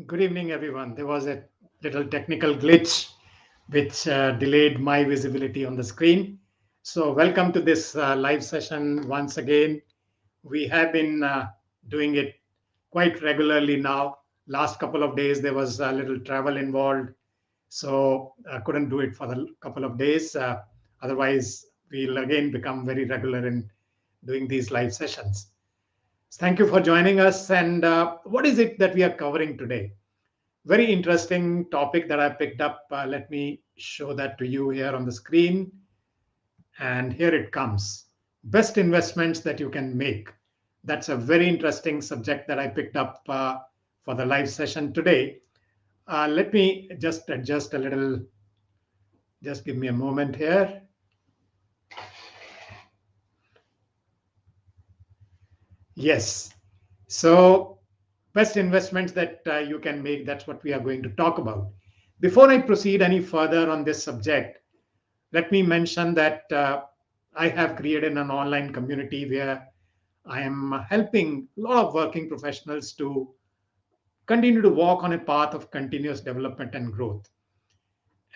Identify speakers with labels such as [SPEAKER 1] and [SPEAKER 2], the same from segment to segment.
[SPEAKER 1] Good evening, everyone. There was a little technical glitch which delayed my visibility on the screen. So, welcome to this live session once again. We have been doing it quite regularly now. Last couple of days, there was a little travel involved, so I couldn't do it for the couple of days. Otherwise, we'll again become very regular in doing these live sessions. Thank you for joining us. And what is it that we are covering today? Very interesting topic that I picked up. Let me show that to you here on the screen. And here it comes. Best investments that you can make. That's a very interesting subject that I picked up for the live session today. Let me just adjust a little. Just give me a moment here. Yes. So, best investments that you can make, that's what we are going to talk about. Before I proceed any further on this subject, let me mention that I have created an online community where I am helping a lot of working professionals to continue to walk on a path of continuous development and growth.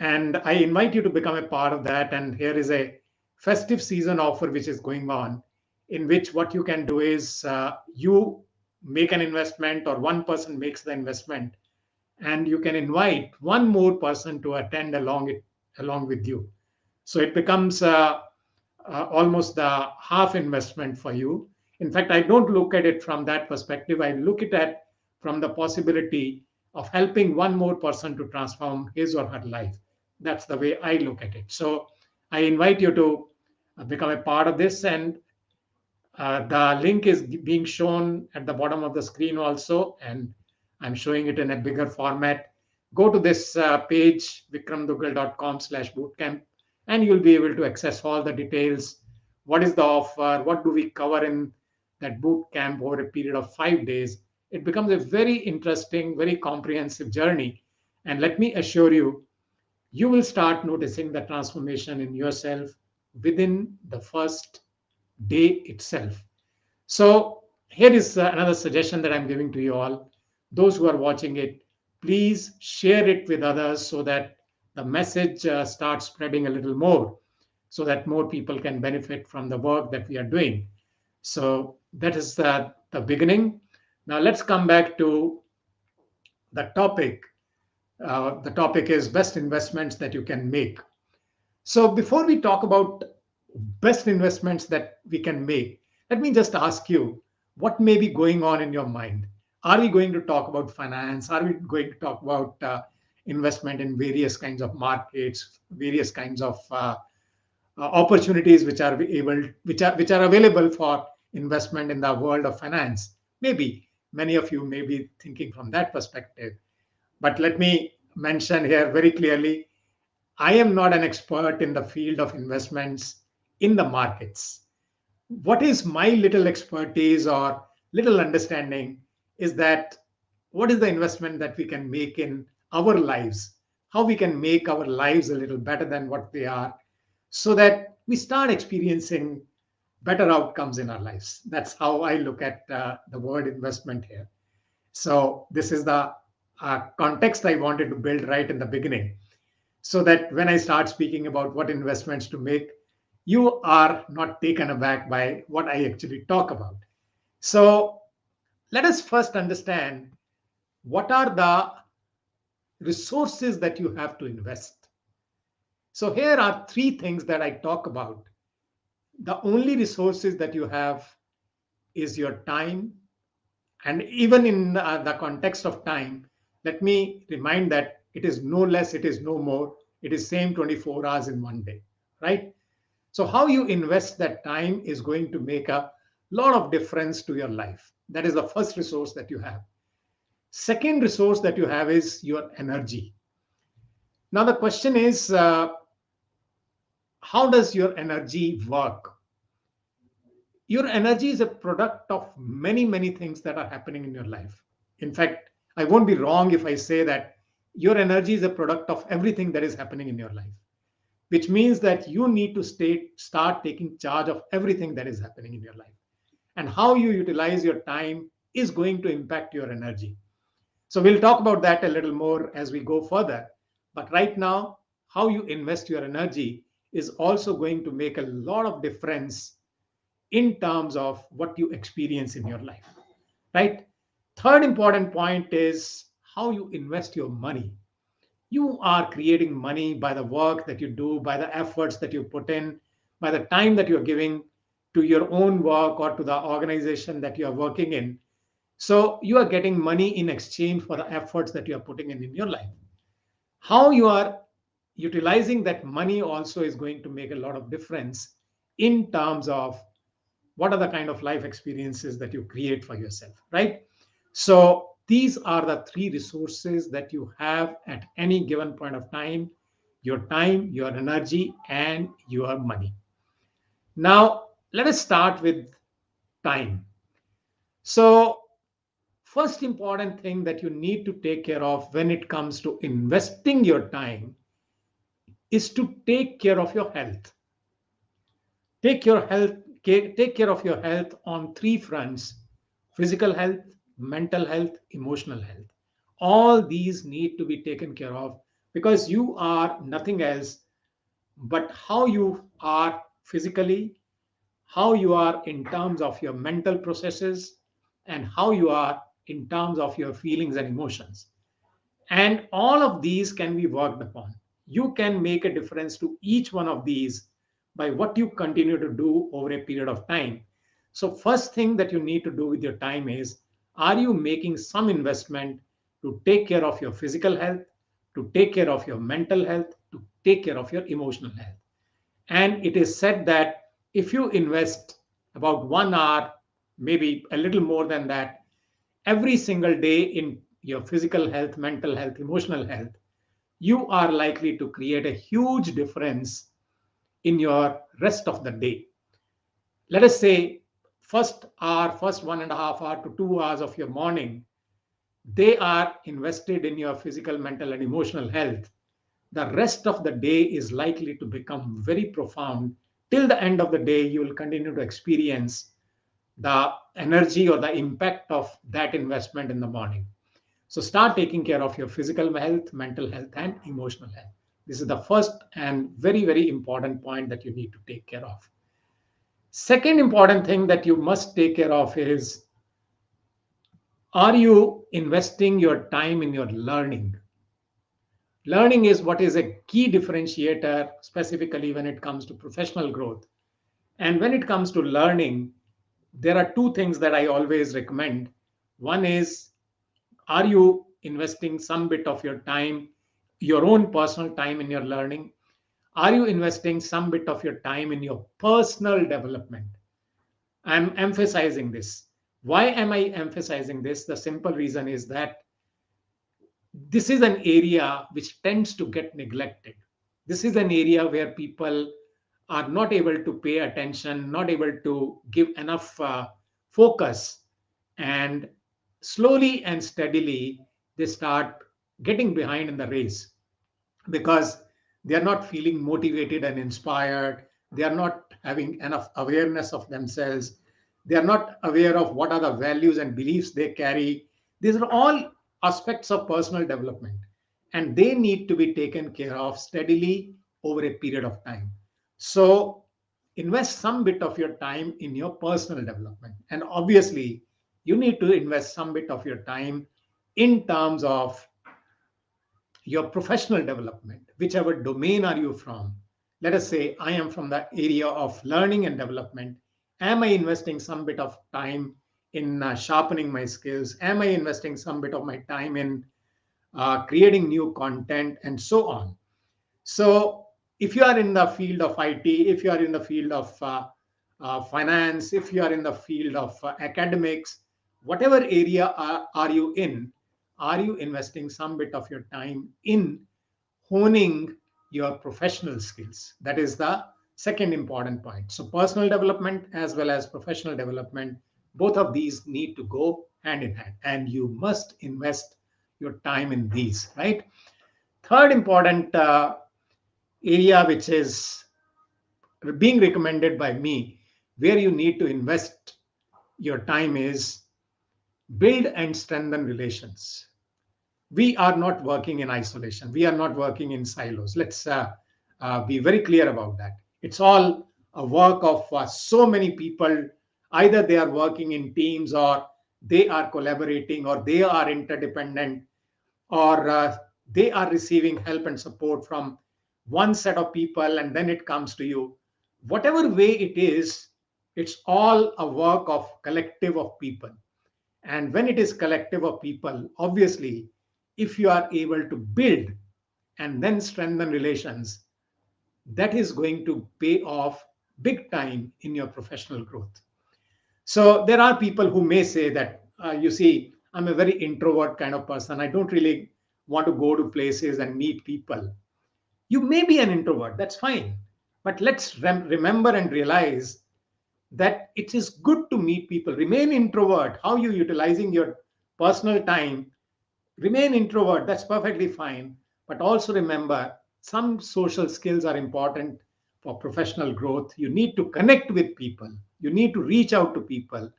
[SPEAKER 1] And I invite you to become a part of that. And here is a festive season offer which is going on, in which what you can do is you make an investment or one person makes the investment, and you can invite one more person to attend along with you. So it becomes almost the half investment for you. In fact, I don't look at it from that perspective. I look at it from the possibility of helping one more person to transform his or her life. That's the way I look at it. So I invite you to become a part of this. And the link is being shown at the bottom of the screen also. And I'm showing it in a bigger format. Go to this page, vikramdugal.com/bootcamp, and you'll be able to access all the details. What is the offer? What do we cover in that boot camp over a period of 5 days? It becomes a very interesting, very comprehensive journey. And let me assure you, you will start noticing the transformation in yourself within the first day itself. So, here is another suggestion that I'm giving to you all. Those who are watching it, please share it with others so that the message starts spreading a little more, so that more people can benefit from the work that we are doing. So, that is the beginning. Now, let's come back to the topic. The topic is best investments that you can make. So, before we talk about best investments that we can make, let me just ask you, what may be going on in your mind? Are we going to talk about finance? Are we going to talk about investment in various kinds of markets, various kinds of opportunities which are available for investment in the world of finance? Maybe many of you may be thinking from that perspective. But let me mention here very clearly, I am not an expert in the field of investments in the markets. What is my little expertise or little understanding is that what is the investment that we can make in our lives, how we can make our lives a little better than what they are, so that we start experiencing better outcomes in our lives. That's how I look at the word investment here. So, this is the context I wanted to build right in the beginning, so that when I start speaking about what investments to make, you are not taken aback by what I actually talk about. So let us first understand what are the resources that you have to invest. So here are three things that I talk about. The only resources that you have is your time. And even in the context of time, let me remind that it is no less, it is no more. It is same 24 hours in one day, right? So how you invest that time is going to make a lot of difference to your life. That is the first resource that you have. Second resource that you have is your energy. Now the question is, how does your energy work? Your energy is a product of many, many things that are happening in your life. In fact, I won't be wrong if I say that your energy is a product of everything that is happening in your life, which means that you need to start taking charge of everything that is happening in your life. And how you utilize your time is going to impact your energy. So we'll talk about that a little more as we go further. But right now, how you invest your energy is also going to make a lot of difference in terms of what you experience in your life, right? Third important point is how you invest your money. You are creating money by the work that you do, by the efforts that you put in, by the time that you're giving to your own work or to the organization that you are working in. So you are getting money in exchange for the efforts that you are putting in your life. How you are utilizing that money also is going to make a lot of difference in terms of what are the kind of life experiences that you create for yourself, right? So these are the three resources that you have at any given point of time, your energy, and your money. Now, let us start with time. So, first important thing that you need to take care of when it comes to investing your time is to take care of your health. Take your health, take care of your health on three fronts: physical health, mental health, emotional health. All these need to be taken care of because you are nothing else but how you are physically, how you are in terms of your mental processes, and how you are in terms of your feelings and emotions. And all of these can be worked upon. You can make a difference to each one of these by what you continue to do over a period of time. So, first thing that you need to do with your time is, are you making some investment to take care of your physical health, to take care of your mental health, to take care of your emotional health? And it is said that if you invest about 1 hour, maybe a little more than that, every single day in your physical health, mental health, emotional health, you are likely to create a huge difference in your rest of the day. Let us say first hour, first 1.5 hour to 2 hours of your morning, they are invested in your physical, mental, and emotional health. The rest of the day is likely to become very profound. Till the end of the day, you will continue to experience the energy or the impact of that investment in the morning. So start taking care of your physical health, mental health, and emotional health. This is the first and very, very important point that you need to take care of. Second important thing that you must take care of is, are you investing your time in your learning? Learning is what is a key differentiator, specifically when it comes to professional growth. And when it comes to learning, there are two things that I always recommend. One is, are you investing some bit of your time, your own personal time in your learning? Are you investing some bit of your time in your personal development? I'm emphasizing this. Why am I emphasizing this? The simple reason is that this is an area which tends to get neglected. This is an area where people are not able to pay attention, not able to give enough focus, and slowly and steadily they start getting behind in the race because they are not feeling motivated and inspired. They are not having enough awareness of themselves. They are not aware of what are the values and beliefs they carry. These are all aspects of personal development, and they need to be taken care of steadily over a period of time. So, invest some bit of your time in your personal development. And obviously, you need to invest some bit of your time in terms of your professional development, whichever domain are you from. Let us say I am from the area of learning and development. Am I investing some bit of time in sharpening my skills? Am I investing some bit of my time in creating new content and so on? So if you are in the field of IT, if you are in the field of finance, if you are in the field of academics, whatever area are you in, are you investing some bit of your time in honing your professional skills? That is the second important point. So personal development as well as professional development, both of these need to go hand in hand, and you must invest your time in these, right? Third important area which is being recommended by me, where you need to invest your time, is build and strengthen relations. we are not working in isolation. We are not working in silos. Let's be very clear about that. It's all a work of so many people. Either they are working in teams, or they are collaborating, or they are interdependent, or they are receiving help and support from one set of people, and then it comes to you. Whatever way it is, it's all a work of collective of people. And when it is collective of people, obviously, if you are able to build and then strengthen relations, that is going to pay off big time in your professional growth. So there are people who may say that, you see, I'm a very introvert kind of person. I don't really want to go to places and meet people. You may be an introvert, that's fine. But let's remember and realize that it is good to meet people. Remain introvert. How you utilizing your personal time, remain introvert, that's perfectly fine. But also remember, some social skills are important for professional growth. You need to connect with people, you need to reach out to people,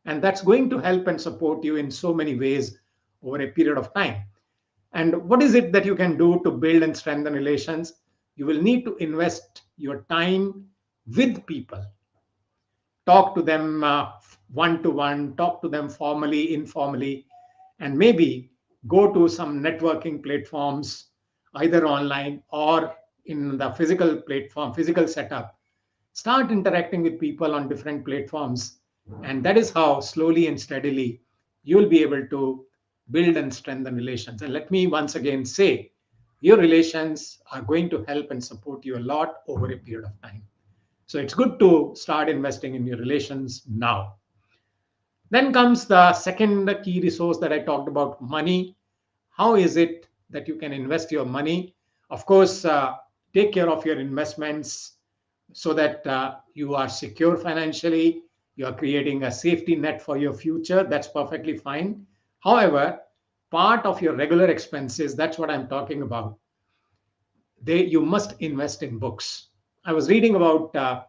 [SPEAKER 1] and that's going to help and support you in so many ways over a period of time. And what is it that you can do to build and strengthen relations? You will need to invest your time with people. Talk to them one to one, talk to them formally, informally, and maybe go to some networking platforms, either online or in the physical platform, physical setup. Start interacting with people on different platforms. And that is how slowly and steadily you'll be able to build and strengthen relations. And let me once again say, your relations are going to help and support you a lot over a period of time. So it's good to start investing in your relations now. Then comes the second key resource that I talked about, money. How is it that you can invest your money? Of course, take care of your investments so that you are secure financially. You are creating a safety net for your future. That's perfectly fine. However, part of your regular expenses, that's what I'm talking about, you must invest in books. I was reading about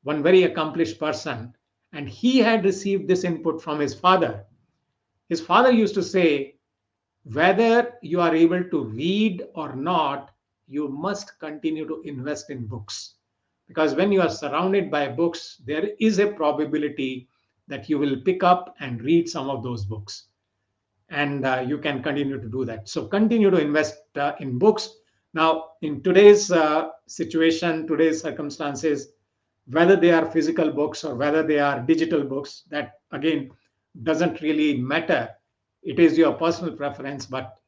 [SPEAKER 1] one very accomplished person, and he had received this input from his father. His father used to say, whether you are able to read or not, you must continue to invest in books. Because when you are surrounded by books, there is a probability that you will pick up and read some of those books. And you can continue to do that. So continue to invest in books. Now, in today's situation, today's circumstances, whether they are physical books or whether they are digital books, that again doesn't really matter. It is your personal preference, but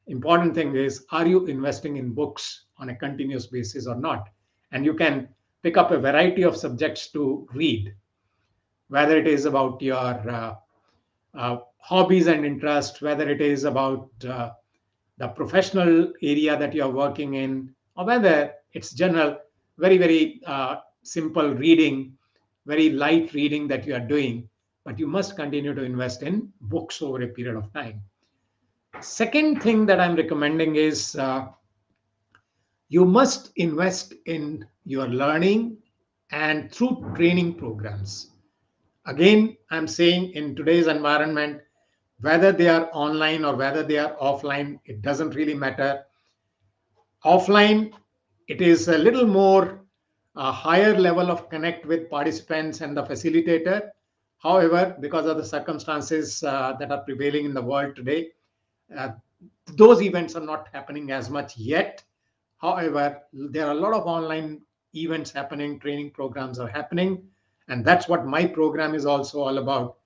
[SPEAKER 1] important thing is, are you investing in books on a continuous basis or not? And you can pick up a variety of subjects to read, whether it is about your hobbies and interests, whether it is about the professional area that you are working in, or whether it's general, very, very simple reading, very light reading that you are doing. But you must continue to invest in books over a period of time. Second thing that I'm recommending is you must invest in your learning and through training programs. Again, I'm saying in today's environment, whether they are online or whether they are offline, it doesn't really matter. Offline, it is a little more higher level of connect with participants and the facilitator. However, because of the circumstances that are prevailing in the world today, uh, those events are not happening as much yet. However, there are a lot of online events happening, training programs are happening, and that's what my program is also all about.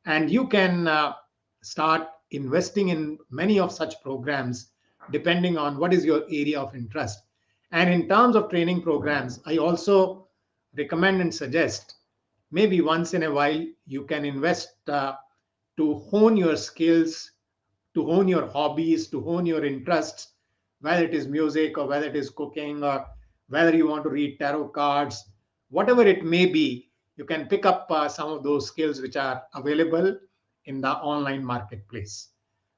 [SPEAKER 1] And you can start investing in many of such programs depending on what is your area of interest. And in terms of training programs, I also recommend and suggest maybe once in a while you can invest to hone your skills, to hone your hobbies, to hone your interests, whether it is music or whether it is cooking or whether you want to read tarot cards, whatever it may be, you can pick up some of those skills which are available in the online marketplace.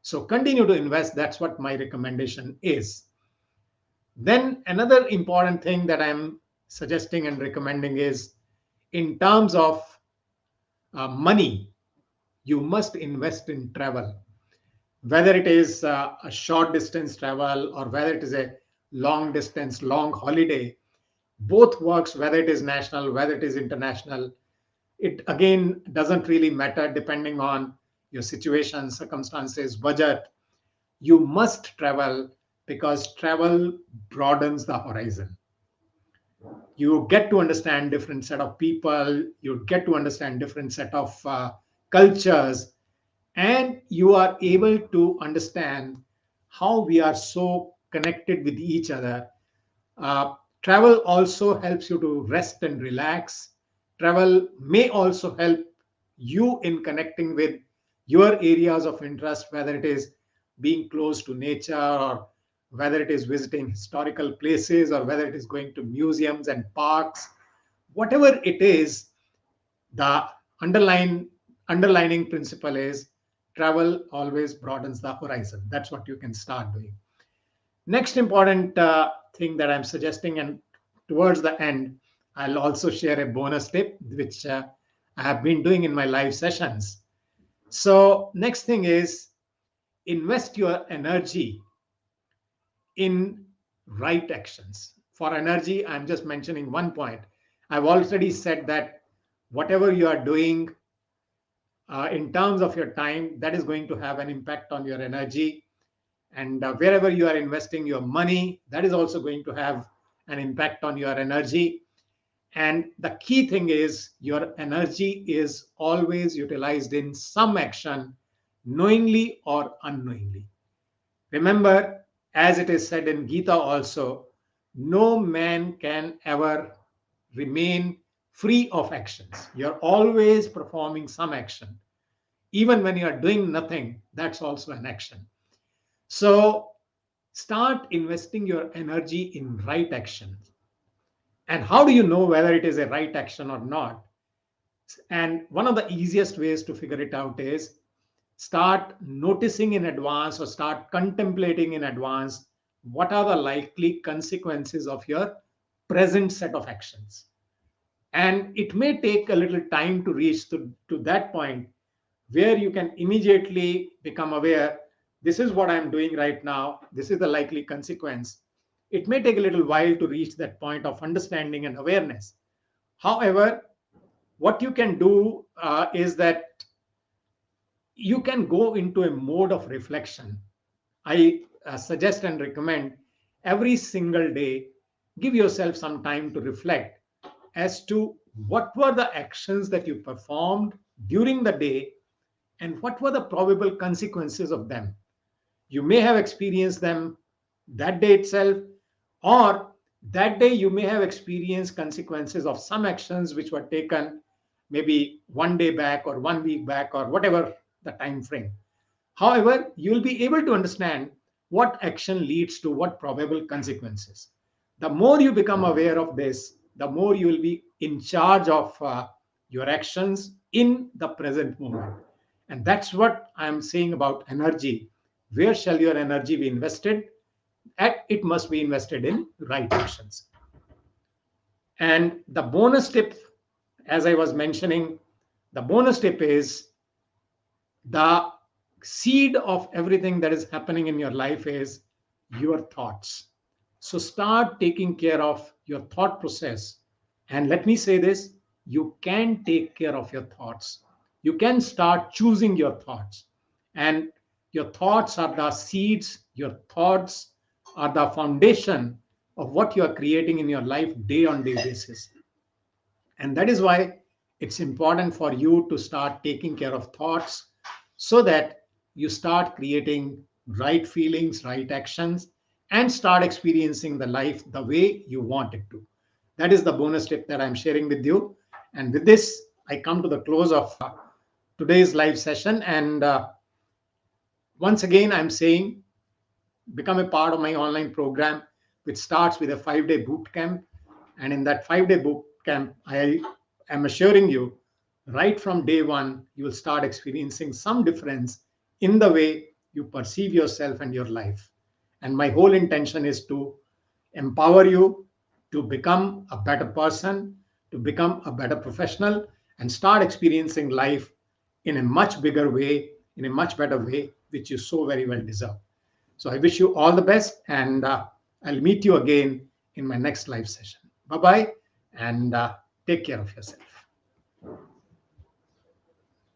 [SPEAKER 1] So continue to invest. That's what my recommendation is. Then another important thing that I'm suggesting and recommending is, in terms of money, you must invest in travel. whether it is a short distance travel or whether it is a long distance, long holiday, both works, whether it is national, whether it is international. It again doesn't really matter depending on your situation, circumstances, budget. You must travel because travel broadens the horizon. You get to understand different set of people, you get to understand different set of cultures, and you are able to understand how we are so connected with each other. Travel also helps you to rest and relax. Travel may also help you in connecting with your areas of interest, whether it is being close to nature, or whether it is visiting historical places, or whether it is going to museums and parks. Whatever it is, the underlying underlining principle is travel always broadens the horizon. That's what you can start doing. Next important thing that I'm suggesting, and towards the end, I'll also share a bonus tip which I have been doing in my live sessions. So, next thing is invest your energy in right actions. For energy, I'm just mentioning one point. I've already said that whatever you are doing in terms of your time, that is going to have an impact on your energy. And wherever you are investing your money, that is also going to have an impact on your energy. And the key thing is your energy is always utilized in some action, knowingly or unknowingly. Remember, as it is said in Gita also, no man can ever remain free of actions. You're always performing some action. Even when you are doing nothing, that's also an action. So start investing your energy in right action. And how do you know whether it is a right action or not? And one of the easiest ways to figure it out is start noticing in advance or start contemplating in advance what are the likely consequences of your present set of actions. And it may take a little time to reach to that point where you can immediately become aware, this is what I'm doing right now, this is the likely consequence. It may take a little while to reach that point of understanding and awareness. However, what you can do is that you can go into a mode of reflection. I suggest and recommend every single day, give yourself some time to reflect as to what were the actions that you performed during the day and what were the probable consequences of them. You may have experienced them that day itself, or that day you may have experienced consequences of some actions which were taken maybe one day back or 1 week back or whatever the time frame. However, you will be able to understand what action leads to what probable consequences. The more you become aware of this, the more you will be in charge of your actions in the present moment. And that's what I'm saying about energy. Where shall your energy be invested? It must be invested in right actions. And the bonus tip, as I was mentioning, the bonus tip is the seed of everything that is happening in your life is your thoughts. So start taking care of your thought process. And let me say this, you can take care of your thoughts. You can start choosing your thoughts. And your thoughts are the seeds, your thoughts are the foundation of what you are creating in your life day on day basis. And that is why it's important for you to start taking care of thoughts so that you start creating right feelings, right actions, and start experiencing the life the way you want it to. That is the bonus tip that I'm sharing with you. And with this, I come to the close of today's live session. And once again, I'm saying become a part of my online program, which starts with a 5-day boot camp. And in that 5-day boot camp, I am assuring you, right from day one, you will start experiencing some difference in the way you perceive yourself and your life. And my whole intention is to empower you to become a better person, to become a better professional, and start experiencing life in a much bigger way, in a much better way which you so very well deserve. So I wish you all the best, and I'll meet you again in my next live session. Bye bye, and take care of yourself.